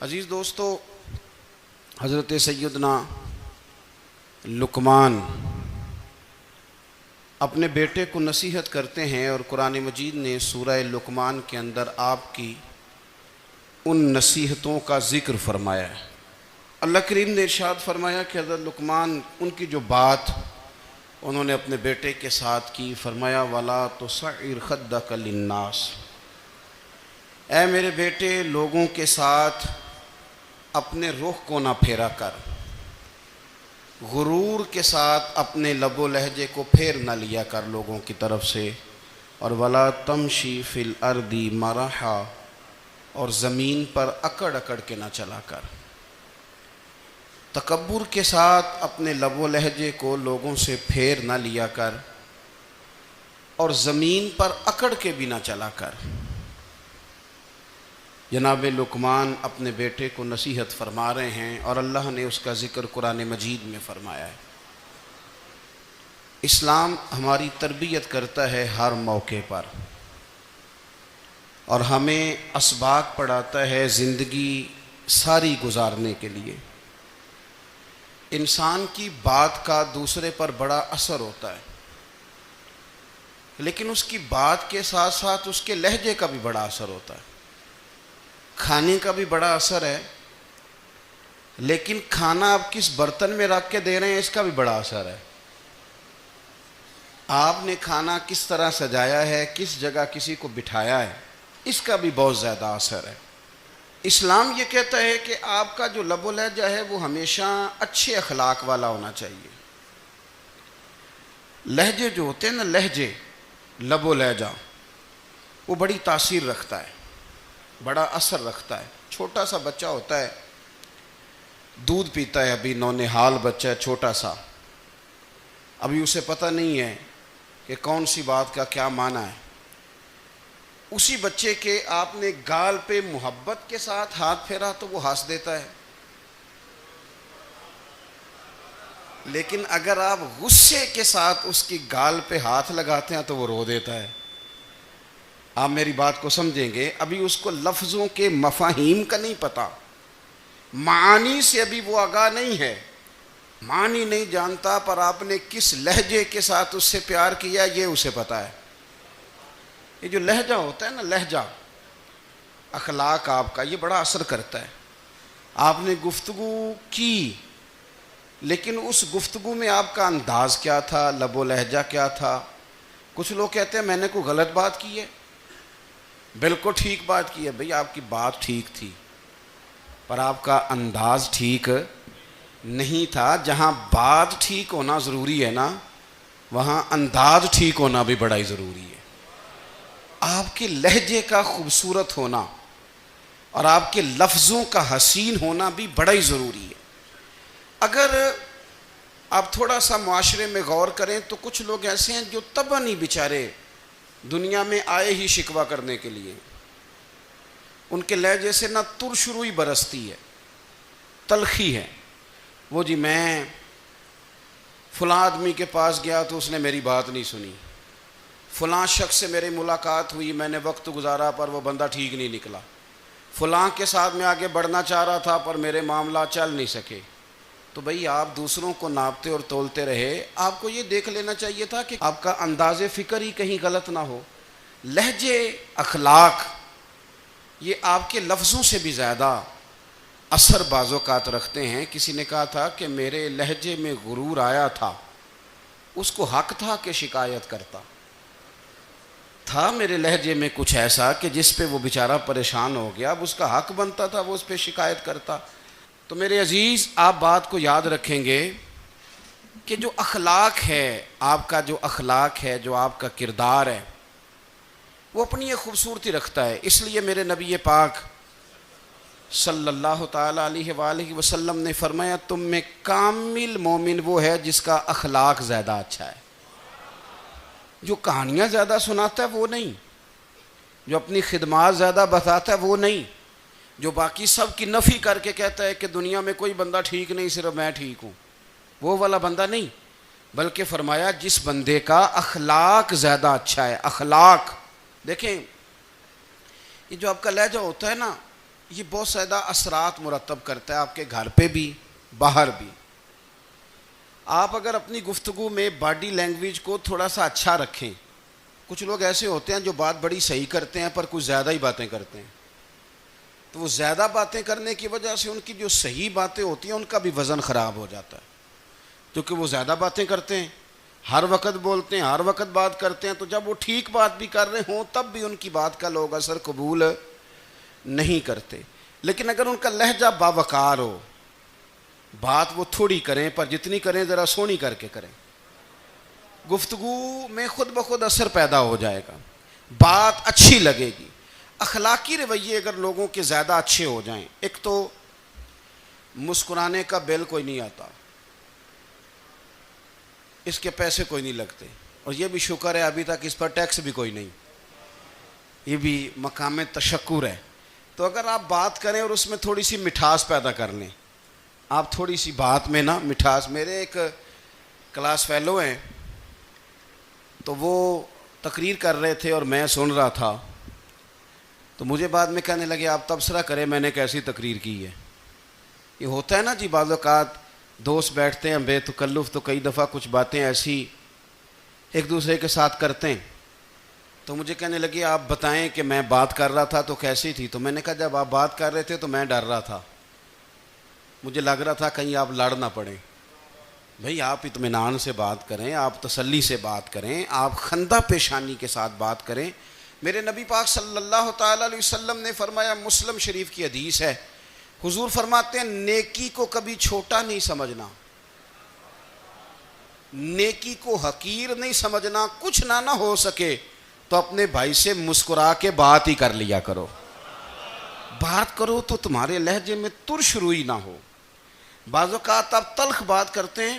عزیز دوستو، حضرت سیدنا لقمان اپنے بیٹے کو نصیحت کرتے ہیں، اور قرآن مجید نے سورہ لقمان کے اندر آپ کی ان نصیحتوں کا ذکر فرمایا ہے۔ اللہ کریم نے ارشاد فرمایا کہ حضرت لقمان ان کی جو بات انہوں نے اپنے بیٹے کے ساتھ کی، فرمایا وَلَا تُصَعِّرْ خَدَّكَ لِلنَّاسِ، اے میرے بیٹے لوگوں کے ساتھ اپنے رخ کو نہ پھیرا کر، غرور کے ساتھ اپنے لب و لہجے کو پھیر نہ لیا کر لوگوں کی طرف سے، اور وَلَا تَمْشِي فِي الْأَرْضِ مَرَحًا، اور زمین پر اکڑ اکڑ کے نہ چلا کر۔ تکبر کے ساتھ اپنے لب و لہجے کو لوگوں سے پھیر نہ لیا کر، اور زمین پر اکڑ کے بھی نہ چلا کر۔ جناب لقمان اپنے بیٹے کو نصیحت فرما رہے ہیں، اور اللہ نے اس کا ذکر قرآن مجید میں فرمایا ہے۔ اسلام ہماری تربیت کرتا ہے ہر موقع پر، اور ہمیں اسباق پڑھاتا ہے زندگی ساری گزارنے کے لیے۔ انسان کی بات کا دوسرے پر بڑا اثر ہوتا ہے، لیکن اس کی بات کے ساتھ ساتھ اس کے لہجے کا بھی بڑا اثر ہوتا ہے۔ کھانے کا بھی بڑا اثر ہے، لیکن کھانا آپ کس برتن میں رکھ کے دے رہے ہیں اس کا بھی بڑا اثر ہے۔ آپ نے کھانا کس طرح سجایا ہے، کس جگہ کسی کو بٹھایا ہے، اس کا بھی بہت زیادہ اثر ہے۔ اسلام یہ کہتا ہے کہ آپ کا جو لب و لہجہ ہے وہ ہمیشہ اچھے اخلاق والا ہونا چاہیے۔ لہجے جو ہوتے ہیں نا، لہجے، لب و لہجہ، وہ بڑی تاثیر رکھتا ہے، بڑا اثر رکھتا ہے۔ چھوٹا سا بچہ ہوتا ہے، دودھ پیتا ہے، ابھی نونہال بچہ ہے چھوٹا سا، ابھی اسے پتہ نہیں ہے کہ کون سی بات کا کیا معنی ہے۔ اسی بچے کے آپ نے گال پہ محبت کے ساتھ ہاتھ پھیرا تو وہ ہنس دیتا ہے، لیکن اگر آپ غصے کے ساتھ اس کی گال پہ ہاتھ لگاتے ہیں تو وہ رو دیتا ہے۔ آپ میری بات کو سمجھیں گے، ابھی اس کو لفظوں کے مفاہیم کا نہیں پتہ، معانی سے ابھی وہ آگاہ نہیں ہے، معنی نہیں جانتا، پر آپ نے کس لہجے کے ساتھ اس سے پیار کیا یہ اسے پتہ ہے۔ یہ جو لہجہ ہوتا ہے نا، لہجہ، اخلاق آپ کا، یہ بڑا اثر کرتا ہے۔ آپ نے گفتگو کی، لیکن اس گفتگو میں آپ کا انداز کیا تھا، لب و لہجہ کیا تھا۔ کچھ لوگ کہتے ہیں میں نے کوئی غلط بات کی ہے، بالکل ٹھیک بات کی ہے۔ بھئی آپ کی بات ٹھیک تھی، پر آپ کا انداز ٹھیک نہیں تھا۔ جہاں بات ٹھیک ہونا ضروری ہے نا، وہاں انداز ٹھیک ہونا بھی بڑا ہی ضروری ہے۔ آپ کے لہجے کا خوبصورت ہونا اور آپ کے لفظوں کا حسین ہونا بھی بڑا ہی ضروری ہے۔ اگر آپ تھوڑا سا معاشرے میں غور کریں تو کچھ لوگ ایسے ہیں جو طبعاً ہی بیچارے دنیا میں آئے ہی شکوہ کرنے کے لیے، ان کے لہجے سے نہ ترش روئی برستی ہے، تلخی ہے۔ وہ جی میں فلاں آدمی کے پاس گیا تو اس نے میری بات نہیں سنی، فلاں شخص سے میری ملاقات ہوئی، میں نے وقت گزارا پر وہ بندہ ٹھیک نہیں نکلا، فلاں کے ساتھ میں آگے بڑھنا چاہ رہا تھا پر میرے معاملات چل نہیں سکے۔ تو بھئی آپ دوسروں کو ناپتے اور تولتے رہے، آپ کو یہ دیکھ لینا چاہیے تھا کہ آپ کا انداز فکر ہی کہیں غلط نہ ہو۔ لہجے، اخلاق، یہ آپ کے لفظوں سے بھی زیادہ اثر بعض اوقات رکھتے ہیں۔ کسی نے کہا تھا کہ میرے لہجے میں غرور آیا تھا، اس کو حق تھا کہ شکایت کرتا تھا، میرے لہجے میں کچھ ایسا کہ جس پہ وہ بیچارہ پریشان ہو گیا، اب اس کا حق بنتا تھا وہ اس پہ شکایت کرتا۔ تو میرے عزیز، آپ بات کو یاد رکھیں گے کہ جو اخلاق ہے، آپ کا جو اخلاق ہے، جو آپ کا کردار ہے، وہ اپنی ایک خوبصورتی رکھتا ہے۔ اس لیے میرے نبی پاک صلی اللہ تعالیٰ علیہ وآلہ وسلم نے فرمایا تم میں کامل مومن وہ ہے جس کا اخلاق زیادہ اچھا ہے۔ جو کہانیاں زیادہ سناتا ہے وہ نہیں، جو اپنی خدمات زیادہ بتاتا ہے وہ نہیں، جو باقی سب کی نفی کر کے کہتا ہے کہ دنیا میں کوئی بندہ ٹھیک نہیں، صرف میں ٹھیک ہوں، وہ والا بندہ نہیں، بلکہ فرمایا جس بندے کا اخلاق زیادہ اچھا ہے۔ اخلاق دیکھیں، یہ جو آپ کا لہجہ ہوتا ہے نا، یہ بہت زیادہ اثرات مرتب کرتا ہے آپ کے گھر پہ بھی باہر بھی. آپ اگر اپنی گفتگو میں باڈی لینگویج کو تھوڑا سا اچھا رکھیں. کچھ لوگ ایسے ہوتے ہیں جو بات بڑی صحیح کرتے ہیں پر کچھ زیادہ ہی باتیں کرتے ہیں, تو وہ زیادہ باتیں کرنے کی وجہ سے ان کی جو صحیح باتیں ہوتی ہیں ان کا بھی وزن خراب ہو جاتا ہے, کیونکہ وہ زیادہ باتیں کرتے ہیں, ہر وقت بولتے ہیں, ہر وقت بات کرتے ہیں. تو جب وہ ٹھیک بات بھی کر رہے ہوں تب بھی ان کی بات کا لوگ اثر قبول نہیں کرتے. لیکن اگر ان کا لہجہ باوقار ہو, بات وہ تھوڑی کریں پر جتنی کریں ذرا سونی کر کے کریں, گفتگو میں خود بخود اثر پیدا ہو جائے گا, بات اچھی لگے گی. اخلاقی رویے اگر لوگوں کے زیادہ اچھے ہو جائیں, ایک تو مسکرانے کا بل کوئی نہیں آتا, اس کے پیسے کوئی نہیں لگتے, اور یہ بھی شکر ہے ابھی تک اس پر ٹیکس بھی کوئی نہیں, یہ بھی مقام تشکر ہے. تو اگر آپ بات کریں اور اس میں تھوڑی سی مٹھاس پیدا کر لیں, آپ تھوڑی سی بات میں نا مٹھاس. میرے ایک کلاس فیلو ہیں, تو وہ تقریر کر رہے تھے اور میں سن رہا تھا, تو مجھے بعد میں کہنے لگے آپ تبصرہ کریں میں نے کیسی تقریر کی ہے. یہ ہوتا ہے نا جی, بعض اوقات دوست بیٹھتے ہیں بے تکلف تو کئی دفعہ کچھ باتیں ایسی ایک دوسرے کے ساتھ کرتے ہیں. تو مجھے کہنے لگے آپ بتائیں کہ میں بات کر رہا تھا تو کیسی تھی. تو میں نے کہا جب آپ بات کر رہے تھے تو میں ڈر رہا تھا, مجھے لگ رہا تھا کہیں آپ لڑ نہ پڑیں. بھئی آپ اطمینان سے بات کریں, آپ تسلی سے بات کریں, آپ خندہ پیشانی کے ساتھ بات کریں. میرے نبی پاک صلی اللہ تعالی علیہ وسلم نے فرمایا, مسلم شریف کی حدیث ہے, حضور فرماتے ہیں نیکی کو کبھی چھوٹا نہیں سمجھنا, نیکی کو حقیر نہیں سمجھنا. کچھ نہ ہو سکے تو اپنے بھائی سے مسکرا کے بات ہی کر لیا کرو. بات کرو تو تمہارے لہجے میں ترش روئی نہ ہو. بعض اوقات آپ تلخ بات کرتے ہیں,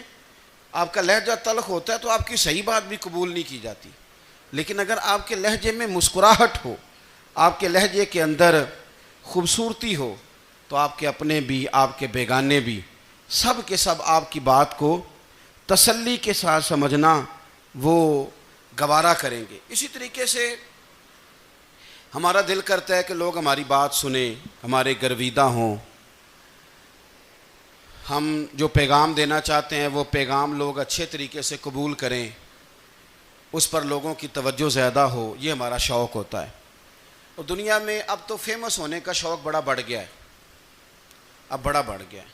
آپ کا لہجہ تلخ ہوتا ہے تو آپ کی صحیح بات بھی قبول نہیں کی جاتی. لیکن اگر آپ کے لہجے میں مسکراہٹ ہو, آپ کے لہجے کے اندر خوبصورتی ہو, تو آپ کے اپنے بھی آپ کے بیگانے بھی سب کے سب آپ کی بات کو تسلی کے ساتھ سمجھنا وہ گوارا کریں گے. اسی طریقے سے ہمارا دل کرتا ہے کہ لوگ ہماری بات سنیں, ہمارے گرویدہ ہوں, ہم جو پیغام دینا چاہتے ہیں وہ پیغام لوگ اچھے طریقے سے قبول کریں, اس پر لوگوں کی توجہ زیادہ ہو, یہ ہمارا شوق ہوتا ہے. اور دنیا میں اب تو فیمس ہونے کا شوق بڑا بڑھ گیا ہے, اب بڑا بڑھ گیا ہے.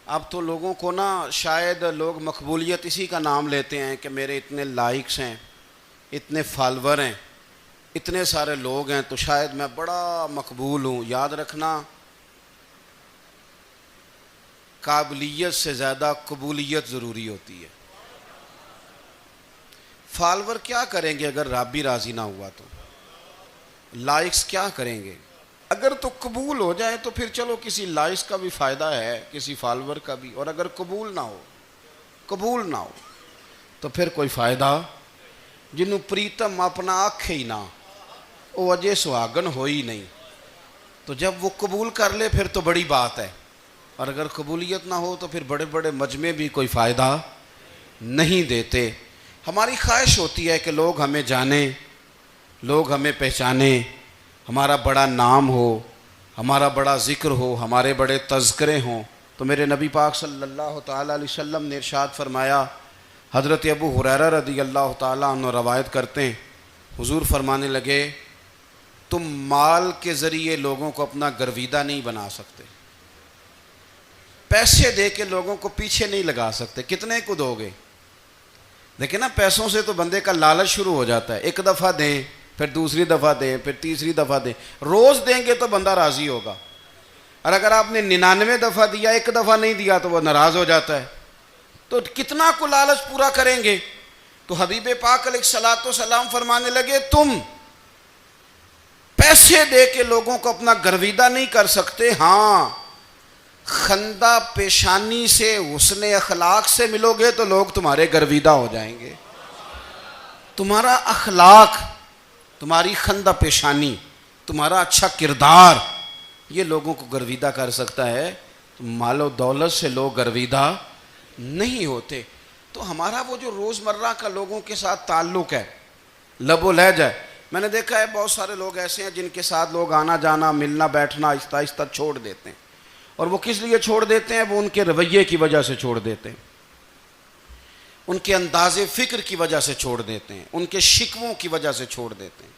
اب تو لوگوں کو نا شاید لوگ مقبولیت اسی کا نام لیتے ہیں کہ میرے اتنے لائکس ہیں, اتنے فالور ہیں, اتنے سارے لوگ ہیں تو شاید میں بڑا مقبول ہوں. یاد رکھنا قابلیت سے زیادہ قبولیت ضروری ہوتی ہے. فالور کیا کریں گے اگر رب بھی راضی نہ ہوا تو, لائکس کیا کریں گے. اگر تو قبول ہو جائے تو پھر چلو کسی لائکس کا بھی فائدہ ہے, کسی فالور کا بھی. اور اگر قبول نہ ہو تو پھر کوئی فائدہ. جنوں پریتم اپنا آنکھ ہی نہ, وہ اجے سہاگن ہو ہی نہیں. تو جب وہ قبول کر لے پھر تو بڑی بات ہے, اور اگر قبولیت نہ ہو تو پھر بڑے بڑے مجمع بھی کوئی فائدہ نہیں دیتے. ہماری خواہش ہوتی ہے کہ لوگ ہمیں جانیں, لوگ ہمیں پہچانیں, ہمارا بڑا نام ہو, ہمارا بڑا ذکر ہو, ہمارے بڑے تذکرے ہوں. تو میرے نبی پاک صلی اللہ تعالیٰ علیہ وسلم نے ارشاد فرمایا, حضرت ابو ہریرہ رضی اللہ تعالیٰ عنہ روایت کرتے ہیں, حضور فرمانے لگے تم مال کے ذریعے لوگوں کو اپنا گرویدہ نہیں بنا سکتے, پیسے دے کے لوگوں کو پیچھے نہیں لگا سکتے. کتنے کو دو گے؟ دیکھیں نا, پیسوں سے تو بندے کا لالچ شروع ہو جاتا ہے. ایک دفعہ دیں, پھر دوسری دفعہ دیں, پھر تیسری دفعہ دیں. روز دیں گے تو بندہ راضی ہوگا, اور اگر آپ نے 99 دفعہ دیا, ایک دفعہ نہیں دیا تو وہ ناراض ہو جاتا ہے. تو کتنا کو لالچ پورا کریں گے. تو حبیب پاک علیہ الصلوۃ والسلام فرمانے لگے تم پیسے دے کے لوگوں کو اپنا گرویدہ نہیں کر سکتے, ہاں خندہ پیشانی سے, حسن اخلاق سے ملو گے تو لوگ تمہارے گرویدہ ہو جائیں گے. تمہارا اخلاق, تمہاری خندہ پیشانی, تمہارا اچھا کردار, یہ لوگوں کو گرویدہ کر سکتا ہے. مال و دولت سے لوگ گرویدہ نہیں ہوتے. تو ہمارا وہ جو روزمرہ کا لوگوں کے ساتھ تعلق ہے, لب و لہجہ ہے, میں نے دیکھا ہے بہت سارے لوگ ایسے ہیں جن کے ساتھ لوگ آنا جانا ملنا بیٹھنا آہستہ آہستہ چھوڑ دیتے ہیں، اور وہ کس لیے چھوڑ دیتے ہیں؟ وہ ان کے رویے کی وجہ سے چھوڑ دیتے ہیں، ان کے انداز فکر کی وجہ سے چھوڑ دیتے ہیں، ان کے شکووں کی وجہ سے چھوڑ دیتے ہیں۔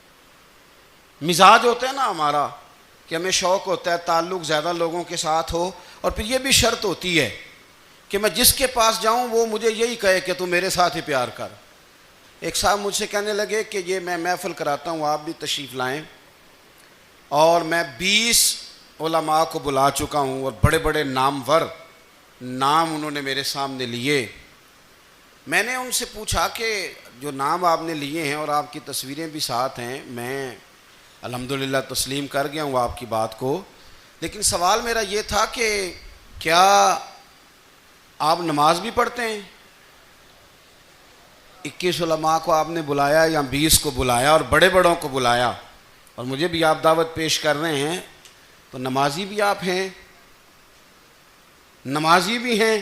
مزاج ہوتا ہے نا ہمارا کہ ہمیں شوق ہوتا ہے تعلق زیادہ لوگوں کے ساتھ ہو، اور پھر یہ بھی شرط ہوتی ہے کہ میں جس کے پاس جاؤں وہ مجھے یہی کہے کہ تو میرے ساتھ ہی پیار کر۔ ایک صاحب مجھ سے کہنے لگے کہ یہ میں محفل کراتا ہوں، آپ بھی تشریف لائیں، اور میں 20 علماء کو بلا چکا ہوں، اور بڑے بڑے نامور نام انہوں نے میرے سامنے لیے۔ میں نے ان سے پوچھا کہ جو نام آپ نے لیے ہیں اور آپ کی تصویریں بھی ساتھ ہیں، میں الحمدللہ تسلیم کر گیا ہوں آپ کی بات کو، لیکن سوال میرا یہ تھا کہ کیا آپ نماز بھی پڑھتے ہیں؟ 21 علماء کو آپ نے بلایا یا 20 کو بلایا اور بڑے بڑوں کو بلایا، اور مجھے بھی آپ دعوت پیش کر رہے ہیں، تو نمازی بھی آپ ہیں؟ نمازی بھی ہیں؟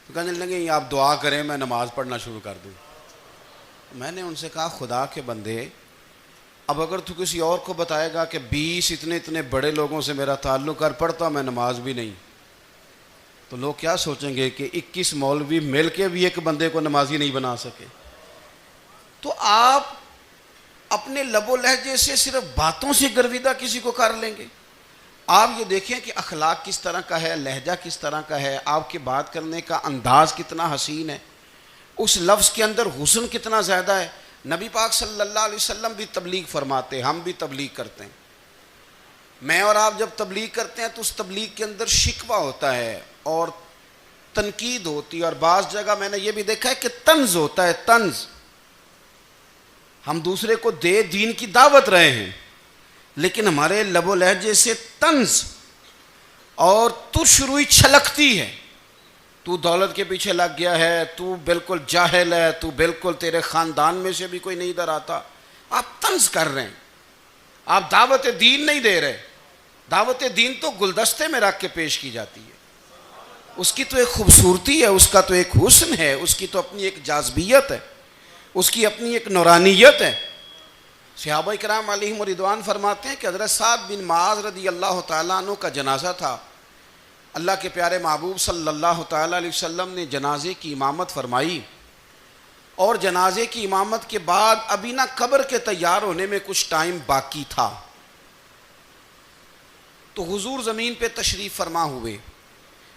تو کہنے لگے آپ دعا کریں میں نماز پڑھنا شروع کر دوں۔ میں نے ان سے کہا خدا کے بندے، اب اگر تو کسی اور کو بتائے گا کہ 20 اتنے بڑے لوگوں سے میرا تعلق کر پڑتا میں نماز بھی نہیں، تو لوگ کیا سوچیں گے کہ 21 مولوی مل کے بھی ایک بندے کو نمازی نہیں بنا سکے۔ تو آپ اپنے لب و لہجے سے صرف باتوں سے گرویدہ کسی کو کر لیں گے؟ آپ یہ دیکھیں کہ اخلاق کس طرح کا ہے، لہجہ کس طرح کا ہے، آپ کے بات کرنے کا انداز کتنا حسین ہے، اس لفظ کے اندر حسن کتنا زیادہ ہے۔ نبی پاک صلی اللہ علیہ وسلم بھی تبلیغ فرماتے، ہم بھی تبلیغ کرتے ہیں۔ میں اور آپ جب تبلیغ کرتے ہیں تو اس تبلیغ کے اندر شکوہ ہوتا ہے اور تنقید ہوتی ہے، اور بعض جگہ میں نے یہ بھی دیکھا ہے کہ طنز ہوتا ہے، طنز۔ ہم دوسرے کو دین کی دعوت رہے ہیں، لیکن ہمارے لب و لہجے سے طنز اور ترش روئی چھلکتی ہے۔ تو دولت کے پیچھے لگ گیا ہے، تو بالکل جاہل ہے، تو بالکل تیرے خاندان میں سے بھی کوئی نہیں ادھر آتا۔ آپ طنز کر رہے ہیں، آپ دعوت دین نہیں دے رہے۔ دعوت دین تو گلدستے میں رکھ کے پیش کی جاتی ہے، اس کی تو ایک خوبصورتی ہے، اس کا تو ایک حسن ہے، اس کی تو اپنی ایک جاذبیت ہے، اس کی اپنی ایک نورانیت ہے۔ صحابہ کرام علیہم رضوان فرماتے ہیں کہ حضرت سعد بن معاذ رضی اللہ تعالیٰ عنہ کا جنازہ تھا، اللہ کے پیارے محبوب صلی اللہ تعالیٰ علیہ وسلم نے جنازے کی امامت فرمائی، اور جنازے کی امامت کے بعد ابھی نہ قبر کے تیار ہونے میں کچھ ٹائم باقی تھا، تو حضور زمین پہ تشریف فرما ہوئے،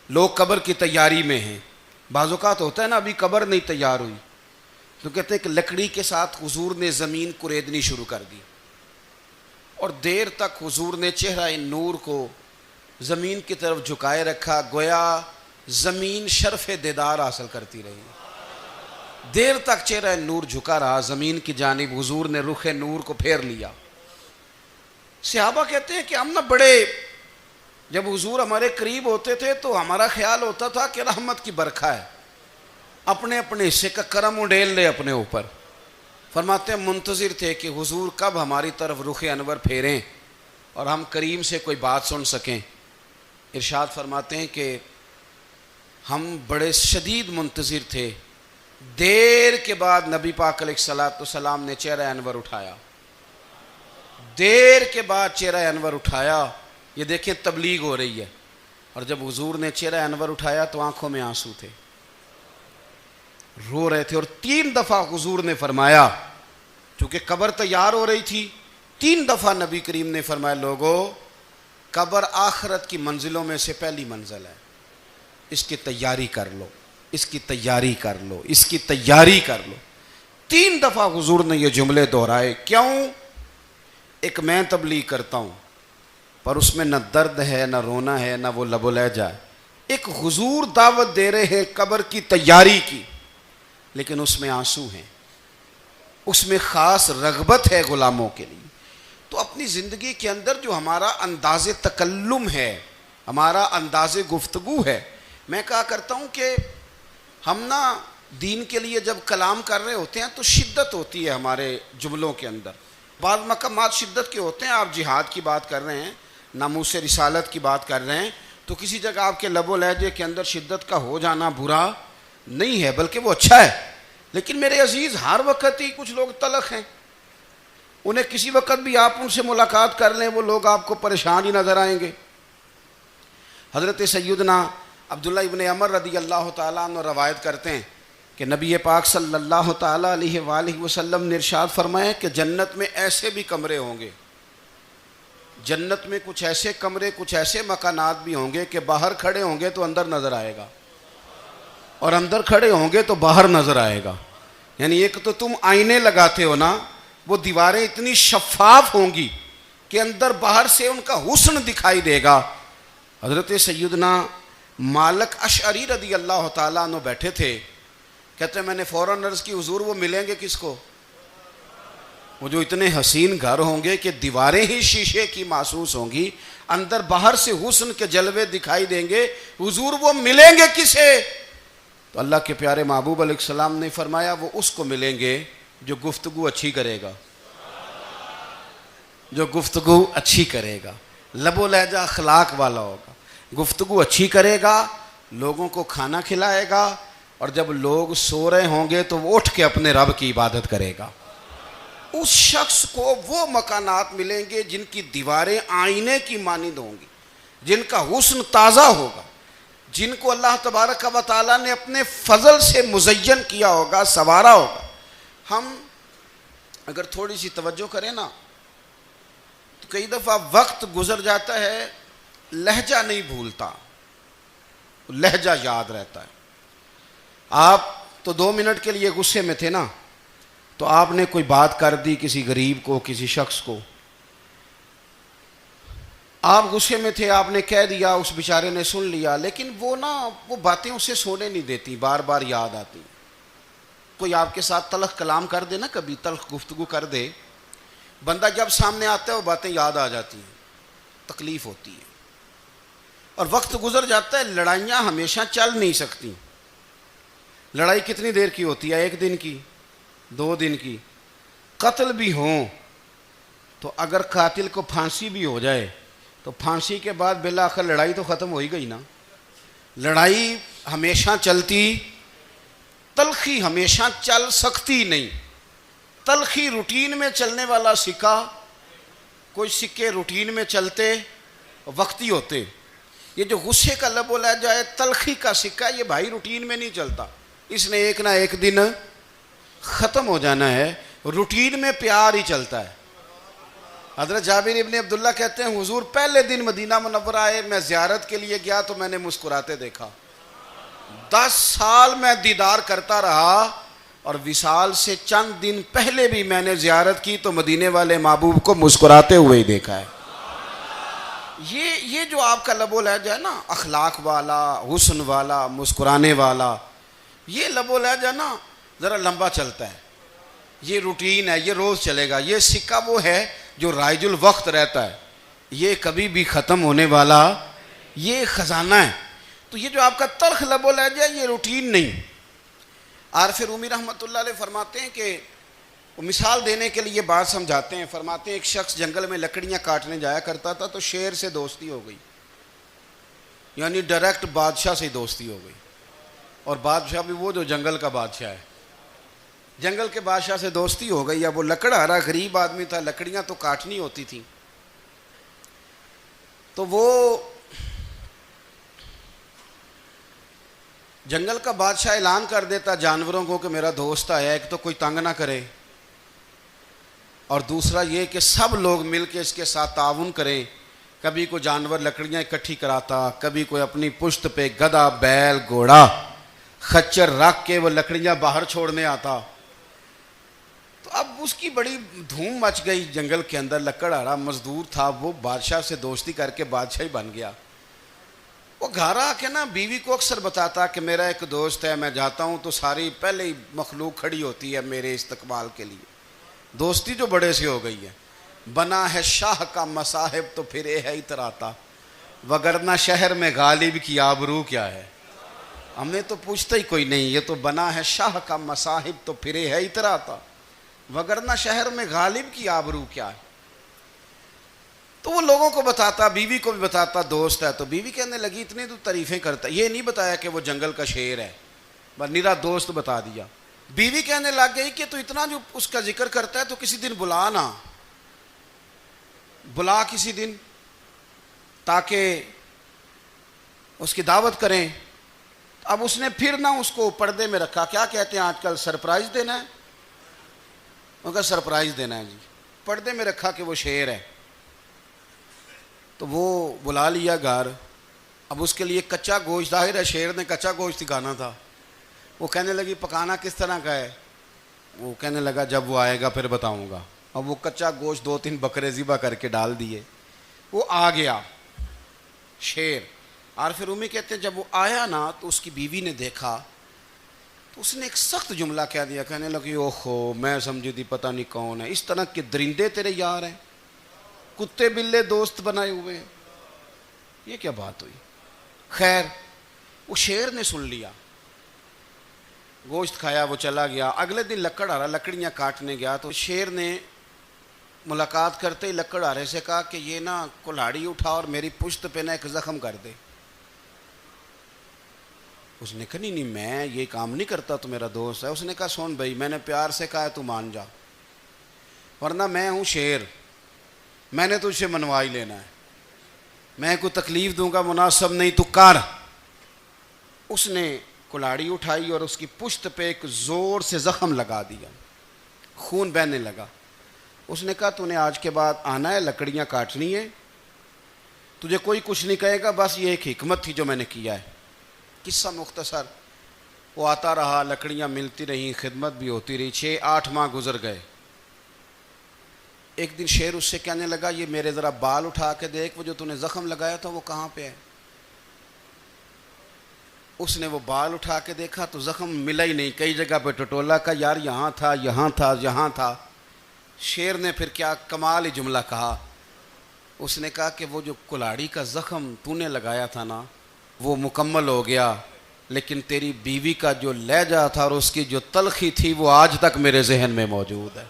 لوگ قبر کی تیاری میں ہیں۔ بعض اوقات ہوتا ہے نا ابھی قبر نہیں تیار ہوئی، تو کہتے ہیں کہ لکڑی کے ساتھ حضور نے زمین کریدنی شروع کر دی، اور دیر تک حضور نے چہرہ نور کو زمین کی طرف جھکائے رکھا، گویا زمین شرف دیدار حاصل کرتی رہی۔ دیر تک چہرہ نور جھکا رہا زمین کی جانب، حضور نے رخ نور کو پھیر لیا۔ صحابہ کہتے ہیں کہ ہم نہ بڑے، جب حضور ہمارے قریب ہوتے تھے تو ہمارا خیال ہوتا تھا کہ رحمت کی برکھا ہے، اپنے اپنے حصے کا کرم اڈیل لے اپنے اوپر۔ فرماتے ہیں منتظر تھے کہ حضور کب ہماری طرف رخ انور پھیریں اور ہم کریم سے کوئی بات سن سکیں۔ ارشاد فرماتے ہیں کہ ہم بڑے شدید منتظر تھے، دیر کے بعد نبی پاک علیہ الصلوۃ والسلام نے چہرہ انور اٹھایا، دیر کے بعد چہرہ انور اٹھایا۔ یہ دیکھیں تبلیغ ہو رہی ہے، اور جب حضور نے چہرہ انور اٹھایا تو آنکھوں میں آنسو تھے، رو رہے تھے، اور 3 دفعہ حضور نے فرمایا، چونکہ قبر تیار ہو رہی تھی، 3 دفعہ نبی کریم نے فرمایا لوگو قبر آخرت کی منزلوں میں سے پہلی منزل ہے، اس کی تیاری کر لو، اس کی تیاری کر لو، اس کی تیاری کر لو۔ 3 دفعہ حضور نے یہ جملے دہرائے۔ کیوں؟ ایک میں تبلیغ کرتا ہوں پر اس میں نہ درد ہے، نہ رونا ہے، نہ وہ لب و لہجہ ہے۔ ایک حضور دعوت دے رہے ہیں قبر کی تیاری کی، لیکن اس میں آنسو ہیں، اس میں خاص رغبت ہے غلاموں کے لیے۔ تو اپنی زندگی کے اندر جو ہمارا انداز تکلم ہے، ہمارا انداز گفتگو ہے، میں کہا کرتا ہوں کہ ہم نا دین کے لیے جب کلام کر رہے ہوتے ہیں تو شدت ہوتی ہے ہمارے جملوں کے اندر، بعض مقامات شدت کے ہوتے ہیں۔ آپ جہاد کی بات کر رہے ہیں، ناموس رسالت کی بات کر رہے ہیں، تو کسی جگہ آپ کے لب و لہجے کے اندر شدت کا ہو جانا برا نہیں ہے، بلکہ وہ اچھا ہے۔ لیکن میرے عزیز ہر وقت ہی کچھ لوگ تلخ ہیں، انہیں کسی وقت بھی آپ ان سے ملاقات کر لیں وہ لوگ آپ کو پریشان ہی نظر آئیں گے۔ حضرت سیدنا عبداللہ ابن عمر رضی اللہ تعالیٰ عنہ روایت کرتے ہیں کہ نبی پاک صلی اللہ تعالیٰ علیہ وآلہ وسلم نے ارشاد فرمایا کہ جنت میں ایسے بھی کمرے ہوں گے، جنت میں کچھ ایسے کمرے، کچھ ایسے مکانات بھی ہوں گے کہ باہر کھڑے ہوں گے تو اندر نظر آئے گا، اور اندر کھڑے ہوں گے تو باہر نظر آئے گا۔ یعنی ایک تو تم آئینے لگاتے ہو نا، وہ دیواریں اتنی شفاف ہوں گی کہ اندر باہر سے ان کا حسن دکھائی دے گا۔ حضرت سیدنا مالک اشعری رضی اللہ تعالیٰ عنہ بیٹھے تھے، کہتے ہیں میں نے فوراً عرض کی حضور وہ ملیں گے کس کو؟ وہ جو اتنے حسین گھر ہوں گے کہ دیواریں ہی شیشے کی محسوس ہوں گی، اندر باہر سے حسن کے جلوے دکھائی دیں گے، حضور وہ ملیں گے کسے؟ تو اللہ کے پیارے محبوب علیہ السلام نے فرمایا وہ اس کو ملیں گے جو گفتگو اچھی کرے گا، جو گفتگو اچھی کرے گا، لب و لہجہ اخلاق والا ہوگا، گفتگو اچھی کرے گا، لوگوں کو کھانا کھلائے گا، اور جب لوگ سو رہے ہوں گے تو وہ اٹھ کے اپنے رب کی عبادت کرے گا۔ اس شخص کو وہ مکانات ملیں گے جن کی دیواریں آئینے کی مانند ہوں گی، جن کا حسن تازہ ہوگا، جن کو اللہ تبارک و تعالیٰ نے اپنے فضل سے مزین کیا ہوگا، سنوارا ہوگا۔ ہم اگر تھوڑی سی توجہ کریں نا تو کئی دفعہ وقت گزر جاتا ہے، لہجہ نہیں بھولتا، لہجہ یاد رہتا ہے۔ آپ تو 2 منٹ کے لیے غصے میں تھے نا، تو آپ نے کوئی بات کر دی کسی غریب کو، کسی شخص کو، آپ غصے میں تھے، آپ نے کہہ دیا، اس بیچارے نے سن لیا، لیکن وہ باتیں اسے سونے نہیں دیتی، بار بار یاد آتی۔ کوئی آپ کے ساتھ تلخ کلام کر دے نا، کبھی تلخ گفتگو کر دے، بندہ جب سامنے آتا ہے وہ باتیں یاد آ جاتی ہیں، تکلیف ہوتی ہے، اور وقت گزر جاتا ہے۔ لڑائیاں ہمیشہ چل نہیں سکتی۔ لڑائی کتنی دیر کی ہوتی ہے؟ 1 دن کی، 2 دن کی۔ قتل بھی ہوں تو اگر قاتل کو پھانسی بھی ہو جائے تو پھانسی کے بعد بالآخر لڑائی تو ختم ہو ہی گئی نا۔ لڑائی ہمیشہ چلتی، تلخی ہمیشہ چل سکتی نہیں۔ تلخی روٹین میں چلنے والا سکہ، کوئی سکے روٹین میں چلتے وقتی ہوتے، یہ جو غصے کا لب و لہجہ ہے، تلخی کا سکہ، یہ بھائی روٹین میں نہیں چلتا، اس نے ایک نہ ایک دن ختم ہو جانا ہے۔ روٹین میں پیار ہی چلتا ہے۔ حضرت جابر ابن عبداللہ کہتے ہیں حضور پہلے دن مدینہ منورہ آئے، میں زیارت کے لیے گیا تو میں نے مسکراتے دیکھا۔ 10 سال میں دیدار کرتا رہا، اور وصال سے چند دن پہلے بھی میں نے زیارت کی تو مدینے والے محبوب کو مسکراتے ہوئے ہی دیکھا ہے۔ یہ جو آپ کا لب و لہجہ ہے نا، اخلاق والا، حسن والا، مسکرانے والا، یہ لب و لہجہ نا ذرا لمبا چلتا ہے، یہ روٹین ہے، یہ روز چلے گا۔ یہ سکہ وہ ہے جو رائج الوقت رہتا ہے، یہ کبھی بھی ختم ہونے والا یہ خزانہ ہے۔ تو یہ جو آپ کا تلخ لب و لہجہ ہے، یہ روٹین نہیں۔ عارف رومی رحمۃ اللہ علیہ فرماتے ہیں کہ وہ مثال دینے کے لیے بات سمجھاتے ہیں، فرماتے ہیں ایک شخص جنگل میں لکڑیاں کاٹنے جایا کرتا تھا تو شیر سے دوستی ہو گئی، یعنی ڈائریکٹ بادشاہ سے دوستی ہو گئی، اور بادشاہ بھی وہ جو جنگل کا بادشاہ ہے، جنگل کے بادشاہ سے دوستی ہو گئی۔ اب وہ لکڑہارا غریب آدمی تھا، لکڑیاں تو کاٹنی ہوتی تھیں، تو وہ جنگل کا بادشاہ اعلان کر دیتا جانوروں کو کہ میرا دوست آیا، ایک تو کوئی تنگ نہ کرے، اور دوسرا یہ کہ سب لوگ مل کے اس کے ساتھ تعاون کریں۔ کبھی کوئی جانور لکڑیاں اکٹھی کراتا، کبھی کوئی اپنی پشت پہ گدھا، بیل، گھوڑا، خچر رکھ کے وہ لکڑیاں باہر چھوڑنے آتا۔ تو اب اس کی بڑی دھوم مچ گئی جنگل کے اندر، لکڑہارا مزدور تھا، وہ بادشاہ سے دوستی کر کے بادشاہ ہی بن گیا۔ وہ گھر آ کے نا بیوی کو اکثر بتاتا کہ میرا ایک دوست ہے، میں جاتا ہوں تو ساری پہلے ہی مخلوق کھڑی ہوتی ہے میرے استقبال کے لیے۔ دوستی جو بڑے سے ہو گئی ہے، بنا ہے شاہ کا مصاحب تو پھرے ہے اتراتا، وگرنہ شہر میں غالب کی آبرو کیا ہے۔ ہم نے تو پوچھتا ہی کوئی نہیں، یہ تو بنا ہے شاہ کا مصاحب تو پھرے ہے اتراتا، وگرنہ شہر میں غالب کی آبرو کیا ہے۔ تو وہ لوگوں کو بتاتا، بیوی کو بھی بتاتا دوست ہے، تو بیوی کہنے لگی اتنی تو تعریفیں کرتا، یہ نہیں بتایا کہ وہ جنگل کا شیر ہے، بس نیرا دوست بتا دیا۔ بیوی کہنے لگ گئی کہ تو اتنا جو اس کا ذکر کرتا ہے تو کسی دن بلا نا، بلا کسی دن تاکہ اس کی دعوت کریں. اب اس نے پھر نہ اس کو پردے میں رکھا. کیا کہتے ہیں آج کل؟ سرپرائز دینا ہے. ان کا سرپرائز دینا ہے جی. پردے میں رکھا کہ وہ شیر ہے. تو وہ بلا لیا گھر. اب اس کے لیے کچا گوشت، ظاہر ہے شیر نے کچا گوشت سکھانا تھا. وہ کہنے لگی پکانا کس طرح کا ہے؟ وہ کہنے لگا جب وہ آئے گا پھر بتاؤں گا. اب وہ کچا گوشت 2-3 بکرے ذبح کر کے ڈال دیے. وہ آ گیا شیر. اور پھر امی کہتے ہیں جب وہ آیا نا تو اس کی بیوی نے دیکھا تو اس نے ایک سخت جملہ کہہ دیا. کہنے لگی اوہو میں سمجھی تھی پتہ نہیں کون ہے. اس طرح کے درندے تیرے یار ہیں، کتے بلے دوست بنائے ہوئے ہیں. یہ کیا بات ہوئی؟ خیر وہ شیر نے سن لیا، گوشت کھایا، وہ چلا گیا. اگلے دن لکڑ ہارا لکڑیاں کاٹنے گیا تو شیر نے ملاقات کرتے ہی لکڑ ہارے سے کہا کہ یہ نا کلہاڑی اٹھا اور میری پشت پہ نا ایک زخم کر دے. اس نے کہا نہیں میں یہ کام نہیں کرتا، تو میرا دوست ہے. اس نے کہا سن بھائی میں نے پیار سے کہا ہے تو مان جا، ورنہ میں ہوں شیر، میں نے تجھ سے منوا ہی لینا ہے. میں کوئی تکلیف دوں گا مناسب نہیں، تو کر. اس نے کلاڑی اٹھائی اور اس کی پشت پہ ایک زور سے زخم لگا دیا، خون بہنے لگا. اس نے کہا تو نے آج کے بعد آنا ہے، لکڑیاں کاٹنی ہے، تجھے کوئی کچھ نہیں کہے گا، بس یہ ایک حکمت تھی جو میں نے کیا ہے. قصہ مختصر. وہ آتا رہا، لکڑیاں ملتی رہیں، خدمت بھی ہوتی رہی. 6-8 ماہ گزر گئے. ایک دن شیر اس سے کہنے لگا یہ میرے ذرا بال اٹھا کے دیکھ، وہ جو تو نے زخم لگایا تھا وہ کہاں پہ ہے؟ اس نے وہ بال اٹھا کے دیکھا تو زخم ملا ہی نہیں. کئی جگہ پہ ٹٹولا کا یار یہاں تھا یہاں تھا یہاں تھا. شیر نے پھر کیا کمال ہی جملہ کہا. اس نے کہا کہ وہ جو کلاڑی کا زخم تو نے لگایا تھا نا وہ مکمل ہو گیا، لیکن تیری بیوی کا جو لہجہ تھا اور اس کی جو تلخی تھی وہ آج تک میرے ذہن میں موجود ہے.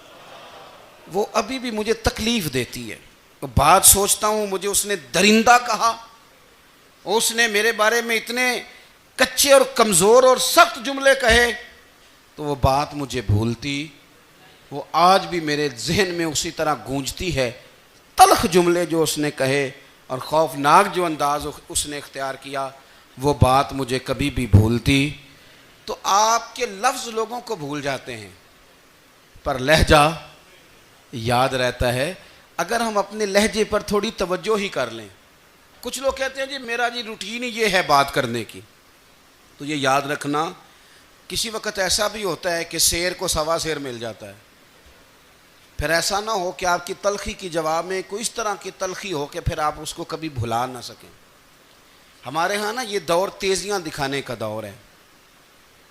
وہ ابھی بھی مجھے تکلیف دیتی ہے. بات سوچتا ہوں مجھے اس نے درندہ کہا، اس نے میرے بارے میں اتنے کچے اور کمزور اور سخت جملے کہے، تو وہ بات مجھے بھولتی، وہ آج بھی میرے ذہن میں اسی طرح گونجتی ہے. تلخ جملے جو اس نے کہے اور خوفناک جو انداز اس نے اختیار کیا، وہ بات مجھے کبھی بھی بھولتی. تو آپ کے لفظ لوگوں کو بھول جاتے ہیں پر لہجہ یاد رہتا ہے اگر ہم اپنے لہجے پر تھوڑی توجہ ہی کر لیں. کچھ لوگ کہتے ہیں جی میرا جی روٹین ہی یہ ہے بات کرنے کی. تو یہ یاد رکھنا کسی وقت ایسا بھی ہوتا ہے کہ شیر کو سوا شیر مل جاتا ہے. پھر ایسا نہ ہو کہ آپ کی تلخی کی جواب میں کوئی اس طرح کی تلخی ہو کہ پھر آپ اس کو کبھی بھلا نہ سکیں. ہمارے ہاں نا یہ دور تیزیاں دکھانے کا دور ہے.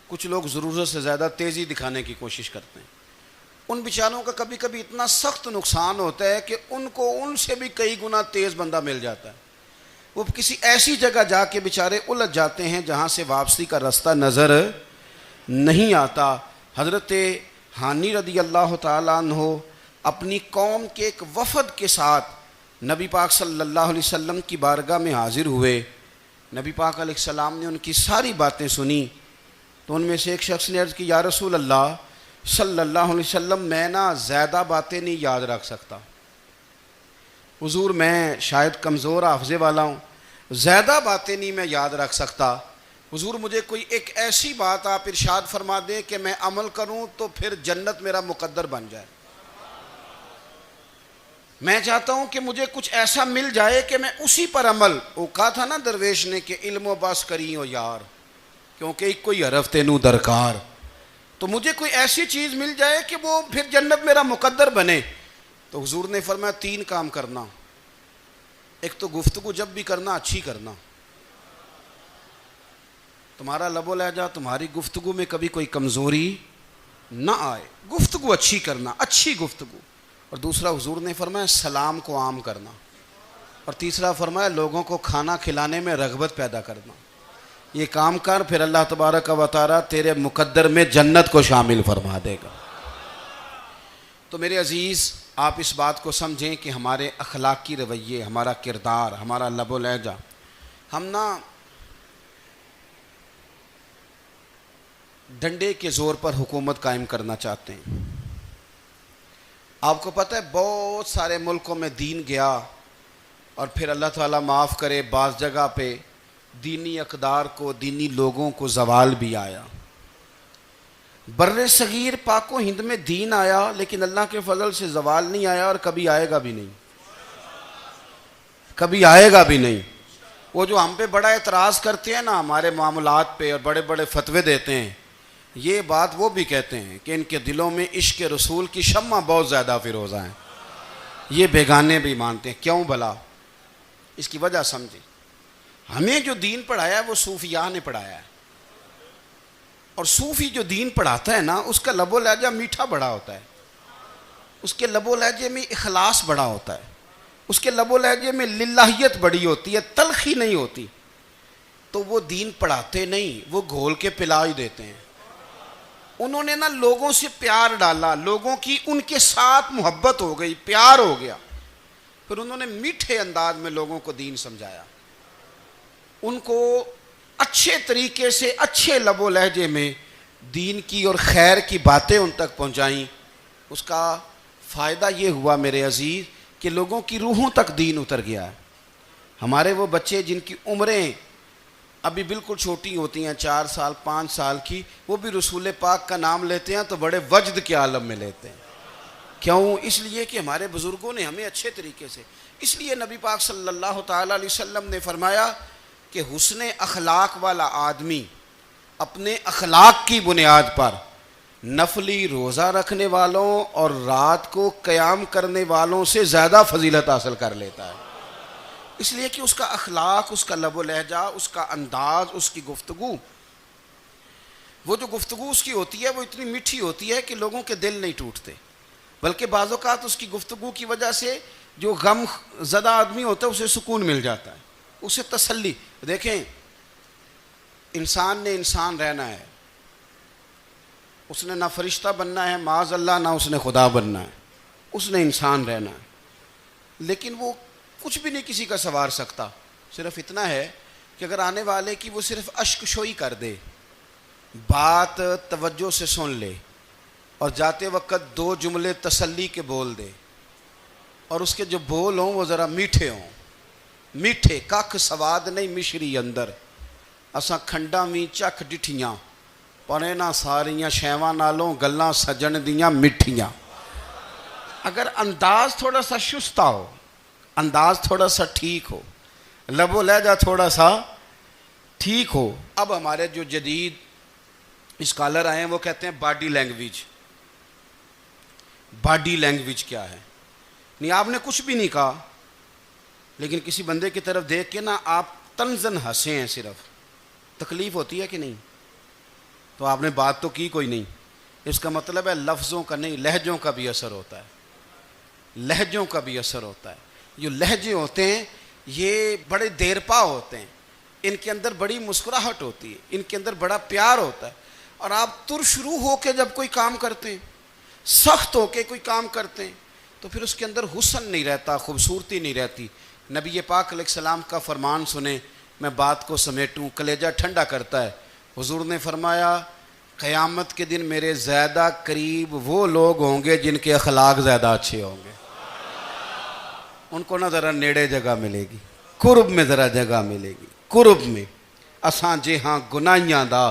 کچھ لوگ ضرورت سے زیادہ تیزی دکھانے کی کوشش کرتے ہیں. ان بیچاروں کا کبھی کبھی اتنا سخت نقصان ہوتا ہے کہ ان کو ان سے بھی کئی گنا تیز بندہ مل جاتا ہے. وہ کسی ایسی جگہ جا کے بیچارے الجھ جاتے ہیں جہاں سے واپسی کا راستہ نظر نہیں آتا. حضرت حانی رضی اللہ تعالیٰ عنہ اپنی قوم کے ایک وفد کے ساتھ نبی پاک صلی اللہ علیہ وسلم کی بارگاہ میں حاضر ہوئے. نبی پاک علیہ السلام نے ان کی ساری باتیں سنی. تو ان میں سے ایک شخص نے عرض کی یا رسول اللہ صلی اللہ علیہ وسلم میں نا زیادہ باتیں نہیں یاد رکھ سکتا. حضور میں شاید کمزور حافظے والا ہوں، زیادہ باتیں نہیں میں یاد رکھ سکتا. حضور مجھے کوئی ایک ایسی بات آپ ارشاد فرما دیں کہ میں عمل کروں تو پھر جنت میرا مقدر بن جائے. میں چاہتا ہوں کہ مجھے کچھ ایسا مل جائے کہ میں اسی پر عمل. وہ کہا تھا نا درویش نے کہ علم و بس کری ہو یار کیونکہ ایک کوئی حرف تینوں درکار. تو مجھے کوئی ایسی چیز مل جائے کہ وہ پھر جنت میرا مقدر بنے. تو حضور نے فرمایا 3 کام کرنا. ایک تو گفتگو جب بھی کرنا اچھی کرنا. تمہارا لب و لہجہ تمہاری گفتگو میں کبھی کوئی کمزوری نہ آئے. گفتگو اچھی کرنا، اچھی گفتگو. اور دوسرا حضور نے فرمایا سلام کو عام کرنا. اور تیسرا فرمایا لوگوں کو کھانا کھلانے میں رغبت پیدا کرنا. یہ کام کر پھر اللہ تبارک و تعالی تیرے مقدر میں جنت کو شامل فرما دے گا. تو میرے عزیز آپ اس بات کو سمجھیں کہ ہمارے اخلاقی رویے، ہمارا کردار، ہمارا لب و لہجہ، ہم نا ڈنڈے کے زور پر حکومت قائم کرنا چاہتے ہیں. آپ کو پتہ ہے بہت سارے ملکوں میں دین گیا اور پھر اللہ تعالیٰ معاف کرے بعض جگہ پہ دینی اقدار کو، دینی لوگوں کو زوال بھی آیا۔ بر صغیر پاک و ہند میں دین آیا لیکن اللہ کے فضل سے زوال نہیں آیا اور کبھی آئے گا بھی نہیں، کبھی آئے گا بھی نہیں۔ وہ جو ہم پہ بڑا اعتراض کرتے ہیں نا ہمارے معاملات پہ اور بڑے بڑے فتوے دیتے ہیں، یہ بات وہ بھی کہتے ہیں کہ ان کے دلوں میں عشق رسول کی شمع بہت زیادہ فیروزہ ہیں، یہ بیگانے بھی مانتے ہیں۔ کیوں بھلا؟ اس کی وجہ سمجھیں، ہمیں جو دین پڑھایا ہے وہ صوفیاء نے پڑھایا ہے، اور صوفی جو دین پڑھاتا ہے نا اس کا لب و لہجہ میٹھا بڑا ہوتا ہے، اس کے لب و لہجے میں اخلاص بڑا ہوتا ہے، اس کے لب و لہجے میں للہیت بڑی ہوتی ہے، تلخی نہیں ہوتی۔ تو وہ دین پڑھاتے نہیں، وہ گھول کے پلا ہی دیتے ہیں۔ انہوں نے نا لوگوں سے پیار ڈالا، لوگوں کی ان کے ساتھ محبت ہو گئی، پیار ہو گیا، پھر انہوں نے میٹھے انداز میں لوگوں کو دین سمجھایا، ان کو اچھے طریقے سے اچھے لب و لہجے میں دین کی اور خیر کی باتیں ان تک پہنچائیں۔ اس کا فائدہ یہ ہوا میرے عزیز کہ لوگوں کی روحوں تک دین اتر گیا ہے۔ ہمارے وہ بچے جن کی عمریں ابھی بالکل چھوٹی ہوتی ہیں، 4 سال 5 سال کی، وہ بھی رسول پاک کا نام لیتے ہیں تو بڑے وجد کے عالم میں لیتے ہیں۔ کیوں؟ اس لیے کہ ہمارے بزرگوں نے ہمیں اچھے طریقے سے، اس لیے نبی پاک صلی اللہ تعالیٰ علیہ وسلم نے فرمایا کہ حسن اخلاق والا آدمی اپنے اخلاق کی بنیاد پر نفلی روزہ رکھنے والوں اور رات کو قیام کرنے والوں سے زیادہ فضیلت حاصل کر لیتا ہے، اس لیے کہ اس کا اخلاق، اس کا لب و لہجہ، اس کا انداز، اس کی گفتگو، وہ جو گفتگو اس کی ہوتی ہے وہ اتنی میٹھی ہوتی ہے کہ لوگوں کے دل نہیں ٹوٹتے، بلکہ بعض اوقات اس کی گفتگو کی وجہ سے جو غم زدہ آدمی ہوتا ہے اسے سکون مل جاتا ہے، اسے تسلی۔ دیکھیں، انسان نے انسان رہنا ہے، اس نے نہ فرشتہ بننا ہے معاذ اللہ، نہ اس نے خدا بننا ہے، اس نے انسان رہنا ہے، لیکن وہ کچھ بھی نہیں کسی کا سنوار سکتا، صرف اتنا ہے کہ اگر آنے والے کی وہ صرف اشک شوئی کر دے، بات توجہ سے سن لے اور جاتے وقت 2 جملے تسلی کے بول دے، اور اس کے جو بول ہوں وہ ذرا میٹھے ہوں، میٹھے، ککھ سواد نہیں مشری اندر، اساں کھنڈاں وی چکھ ڈٹھیاں پر انہاں ساریاں شیواں نالوں گلاں سجن دیاں مٹھیاں۔ اگر انداز تھوڑا سا شستہ ہو، انداز تھوڑا سا ٹھیک ہو، لب و لہجہ تھوڑا سا ٹھیک ہو۔ اب ہمارے جو جدید اسکالر آئے ہیں وہ کہتے ہیں باڈی لینگویج۔ باڈی لینگویج کیا ہے؟ نہیں، آپ نے کچھ بھی نہیں کہا لیکن کسی بندے کی طرف دیکھ کے نا آپ طنزاً ہنسے ہیں، صرف تکلیف ہوتی ہے کہ نہیں؟ تو آپ نے بات تو کی کوئی نہیں، اس کا مطلب ہے لفظوں کا نہیں، لہجوں کا بھی اثر ہوتا ہے، لہجوں کا بھی اثر ہوتا ہے۔ جو لہجے ہوتے ہیں یہ بڑے دیر پا ہوتے ہیں، ان کے اندر بڑی مسکراہٹ ہوتی ہے، ان کے اندر بڑا پیار ہوتا ہے، اور آپ ترشروح ہو کے جب کوئی کام کرتے ہیں، سخت ہو کے کوئی کام کرتے ہیں، تو پھر اس کے اندر حسن نہیں رہتا، خوبصورتی نہیں رہتی۔ نبی پاک علیہ السلام کا فرمان سنیں، میں بات کو سمیٹوں، کلیجہ ٹھنڈا کرتا ہے۔ حضور نے فرمایا قیامت کے دن میرے زیادہ قریب وہ لوگ ہوں گے جن کے اخلاق زیادہ اچھے ہوں گے، ان کو نہ ذرا نیڑے جگہ ملے گی، قرب میں ذرا جگہ ملے گی، قرب میں۔ اساں جے ہاں گناہیاں دا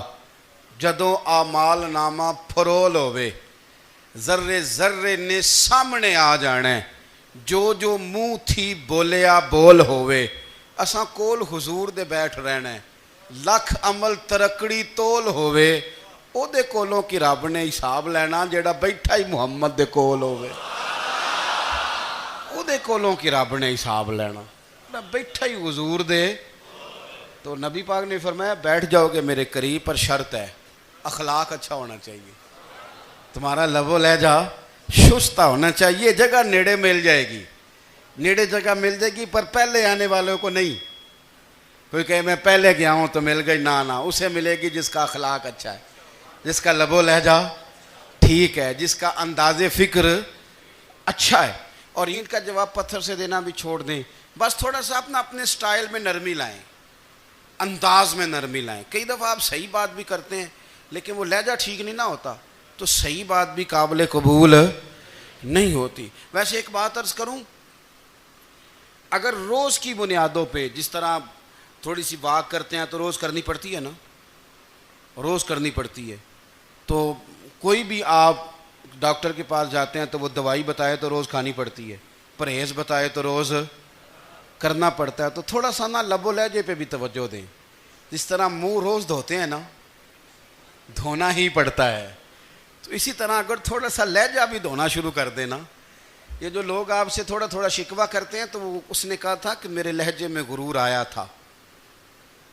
جدوں اعمال نامہ پھرول ہوئے، ذرے ذرے نے سامنے آ جانے، جو جو منہ تھی بولیا بول ہوئے، اساں کول حضور دے بیٹھ رہنے، لکھ عمل ترکڑی تول ہوئے، او دے کولوں کی رب نے حساب لینا جیڑا بیٹھا ہی محمد دے کول ہوئے، او دے کولوں کی رب نے حساب لینا، بیٹھا ہی حضور دے۔ تو نبی پاک نے فرمایا بیٹھ جاؤ گے میرے قریب، پر شرط ہے اخلاق اچھا ہونا چاہیے، تمہارا لب و لہجہ شستہ ہونا چاہیے، جگہ نیڑے مل جائے گی، نیڑے جگہ مل جائے گی، پر پہلے آنے والوں کو نہیں۔ کوئی کہے میں پہلے گیا ہوں تو مل گئی، نہ اسے ملے گی جس کا اخلاق اچھا ہے، جس کا لب و لہجہ ٹھیک ہے، جس کا انداز فکر اچھا ہے۔ اور ان کا جواب پتھر سے دینا بھی چھوڑ دیں، بس تھوڑا سا اپنے سٹائل میں نرمی لائیں، انداز میں نرمی لائیں۔ کئی دفعہ آپ صحیح بات بھی کرتے ہیں لیکن وہ لہجہ ٹھیک نہیں نہ ہوتا، تو صحیح بات بھی قابل قبول نہیں ہوتی۔ ویسے ایک بات عرض کروں، اگر روز کی بنیادوں پہ جس طرح تھوڑی سی واک کرتے ہیں تو روز کرنی پڑتی ہے نا، روز کرنی پڑتی ہے، تو کوئی بھی آپ ڈاکٹر کے پاس جاتے ہیں تو وہ دوائی بتائے تو روز کھانی پڑتی ہے، پرہیز بتائے تو روز کرنا پڑتا ہے، تو تھوڑا سا نا لب و لہجے پہ بھی توجہ دیں۔ جس طرح منہ روز دھوتے ہیں نا، دھونا ہی پڑتا ہے، تو اسی طرح اگر تھوڑا سا لہجہ بھی دھونا شروع کر دینا۔ یہ جو لوگ آپ سے تھوڑا تھوڑا شکوہ کرتے ہیں، تو اس نے کہا تھا کہ میرے لہجے میں غرور آیا تھا،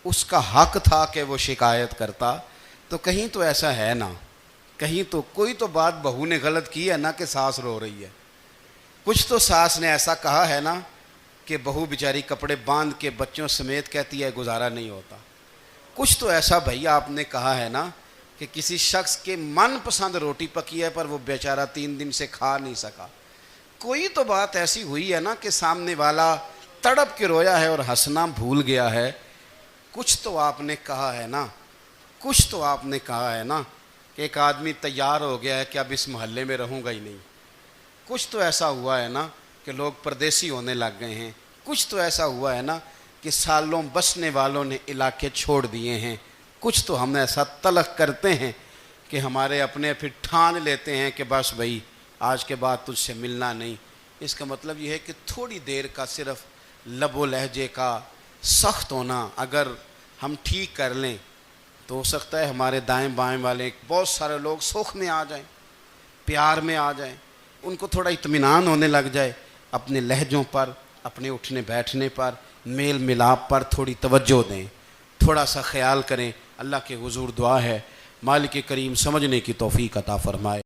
اس کا حق تھا کہ وہ شکایت کرتا، تو کہیں تو ایسا ہے نا، کہیں تو کوئی تو بات بہو نے غلط کی ہے نا کہ ساس رو رہی ہے، کچھ تو ساس نے ایسا کہا ہے نا کہ بہو بیچاری کپڑے باندھ کے بچوں سمیت کہتی ہے گزارا نہیں ہوتا، کچھ تو ایسا بھائی آپ نے کہا ہے نا کہ کسی شخص کے من پسند روٹی پکی ہے پر وہ بیچارہ 3 دن سے کھا نہیں سکا، کوئی تو بات ایسی ہوئی ہے نا کہ سامنے والا تڑپ کے رویا ہے اور ہنسنا بھول گیا ہے، کچھ تو آپ نے کہا ہے نا، کچھ تو آپ نے کہا ہے نا کہ ایک آدمی تیار ہو گیا ہے کہ اب اس محلے میں رہوں گا ہی نہیں، کچھ تو ایسا ہوا ہے نا کہ لوگ پردیسی ہونے لگ گئے ہیں، کچھ تو ایسا ہوا ہے نا کہ سالوں بسنے والوں نے علاقے چھوڑ دیے ہیں، کچھ تو ہم ایسا تلخ کرتے ہیں کہ ہمارے اپنے پھر ٹھان لیتے ہیں کہ بس بھائی آج کے بعد تجھ سے ملنا نہیں۔ اس کا مطلب یہ ہے کہ تھوڑی دیر کا صرف لب و لہجے کا سخت ہونا اگر ہم ٹھیک کر لیں تو ہو سکتا ہے ہمارے دائیں بائیں والے بہت سارے لوگ سوکھ میں آ جائیں، پیار میں آ جائیں، ان کو تھوڑا اطمینان ہونے لگ جائے، اپنے لہجوں پر، اپنے اٹھنے بیٹھنے پر، میل ملاپ پر تھوڑی توجہ دیں، تھوڑا سا خیال کریں۔ اللہ کے حضور دعا ہے مالک کریم سمجھنے کی توفیق عطا فرمائے۔